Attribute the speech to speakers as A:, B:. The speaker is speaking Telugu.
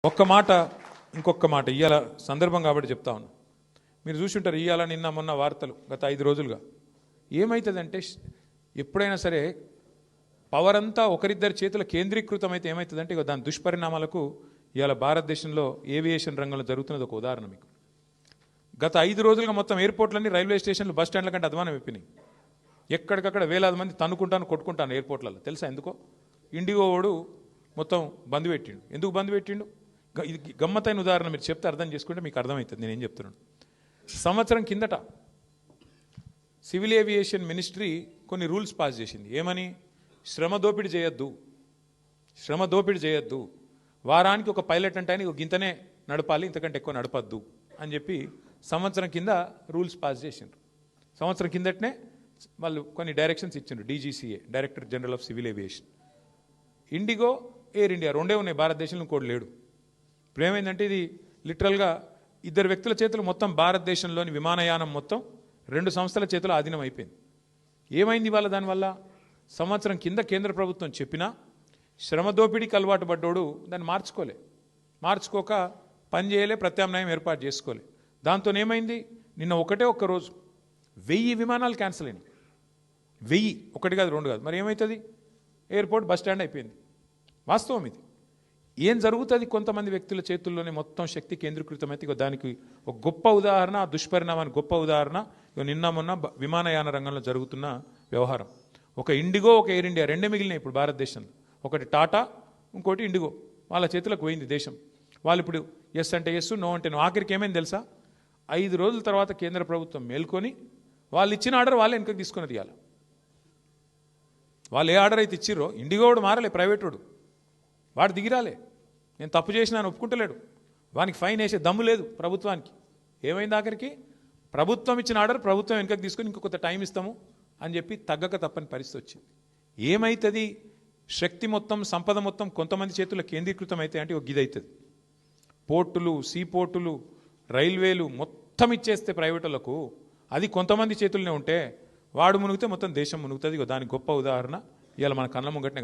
A: ఒక్క మాట ఇంకొక మాట ఇయ్యాల సందర్భం కాబట్టి చెప్తా ఉన్నా. మీరు చూసుంటారు ఇయ్యాల నిన్న మొన్న వార్తలు గత 5 రోజులుగా ఏమవుతుందంటే ఎప్పుడైనా సరే పవర్ అంతా ఒకరిద్దరి చేతుల కేంద్రీకృతం అయితే ఏమవుతుందంటే ఇక దాని దుష్పరిణామాలకు ఇవాళ భారతదేశంలో ఏవియేషన్ రంగంలో జరుగుతున్నది ఒక ఉదాహరణ మీకు. గత 5 రోజులుగా మొత్తం ఎయిర్పోర్ట్లన్నీ రైల్వే స్టేషన్లు బస్ స్టాండ్ల కంటే అధ్వానం అయిపోయినాయి. ఎక్కడికక్కడ వేలాది మంది తన్నుకుంటాను కొట్టుకుంటాను ఎయిర్పోర్ట్లలో. తెలుసా ఎందుకో? ఇండిగో వాడు మొత్తం బంద్ పెట్టిండు. ఎందుకు బంద్ పెట్టిండు? ఇది గమ్మతైన ఉదాహరణ. మీరు చెప్తే అర్థం చేసుకుంటే మీకు అర్థమవుతుంది నేనేం చెప్తున్నాను. సంవత్సరం కిందట సివిల్ ఏవియేషన్ మినిస్ట్రీ కొన్ని రూల్స్ పాస్ చేసింది. ఏమని? శ్రమ దోపిడీ చేయొద్దు, వారానికి ఒక పైలట్ అంటే ఆయన గింతనే నడపాలి, ఇంతకంటే ఎక్కువ నడపద్దు అని చెప్పి సంవత్సరం కింద రూల్స్ పాస్ చేసిండ్రు. సంవత్సరం కిందటనే వాళ్ళు కొన్ని డైరెక్షన్స్ ఇచ్చిండ్రు. DGCA, director general of civil aviation. IndiGo, air India రెండే ఉన్నాయి భారతదేశంలో, ఇంకోటి లేడు. ఇప్పుడు ఏమైందంటే ఇది లిటరల్గా 2 వ్యక్తుల చేతులు మొత్తం భారతదేశంలోని విమానయానం మొత్తం 2 సంస్థల చేతులు ఆధీనం అయిపోయింది. ఏమైంది వాళ్ళ దానివల్ల? సంవత్సరం కింద కేంద్ర ప్రభుత్వం చెప్పినా శ్రమ దోపిడీకి అలవాటు పడ్డోడు దాన్ని మార్చుకోక పని చేయలే, ప్రత్యామ్నాయం ఏర్పాటు చేసుకోలే. దాంతో ఏమైంది? నిన్న ఒక్క రోజు 1000 విమానాలు క్యాన్సిల్ అయినాయి. 1000, 1 కాదు 2 కాదు. మరి ఏమవుతుంది? ఎయిర్పోర్ట్ బస్ స్టాండ్ అయిపోయింది. వాస్తవం ఇది. ఏం జరుగుతుంది? కొంతమంది వ్యక్తుల చేతుల్లోనే మొత్తం శక్తి కేంద్రీకృతమైతే దానికి ఒక గొప్ప ఉదాహరణ, ఆ దుష్పరిణామానికి గొప్ప ఉదాహరణ నిన్న మొన్న విమానయాన రంగంలో జరుగుతున్న వ్యవహారం. ఒక ఇండిగో, ఒక ఎయిర్ ఇండియా రెండే మిగిలినాయి ఇప్పుడు భారతదేశంలో. ఒకటి టాటా, ఇంకోటి ఇండిగో. వాళ్ళ చేతులకు పోయింది దేశం. వాళ్ళు ఇప్పుడు ఎస్ అంటే ఎస్, నో అంటే నో. ఆఖరికి ఏమైంది తెలుసా? 5 రోజుల తర్వాత కేంద్ర ప్రభుత్వం మేల్కొని వాళ్ళు ఇచ్చిన ఆర్డర్ వాళ్ళే వెనకకి తీసుకున్నది. ఇవాళ వాళ్ళు ఏ ఆర్డర్ అయితే ఇచ్చిర్రో, ఇండిగో వాడు మారలే, ప్రైవేట్ వాడు దిగిరాలే. నేను తప్పు చేసినా ఒప్పుకుంటలేడు. వానికి ఫైన్ వేసే దమ్ము లేదు ప్రభుత్వానికి. ఏమైంది ఆఖరికి? ప్రభుత్వం ఇచ్చిన ఆర్డర్ ప్రభుత్వం వెనకకి తీసుకొని ఇంకొక టైం ఇస్తాము అని చెప్పి తగ్గక తప్పని పరిస్థితి వచ్చింది. ఏమవుతుంది? శక్తి మొత్తం, సంపద మొత్తం కొంతమంది చేతుల్లో కేంద్రీకృతం అయితే అంటే ఒక గిది అవుతుంది. పోర్టులు, సీ పోర్టులు, రైల్వేలు మొత్తం ఇచ్చేస్తే ప్రైవేటులకు, అది కొంతమంది చేతుల్లోనే ఉంటే వాడు మునిగితే మొత్తం దేశం మునుగుతుంది. దానికి గొప్ప ఉదాహరణ ఇవాళ మన కళ్ళ ముంగటనే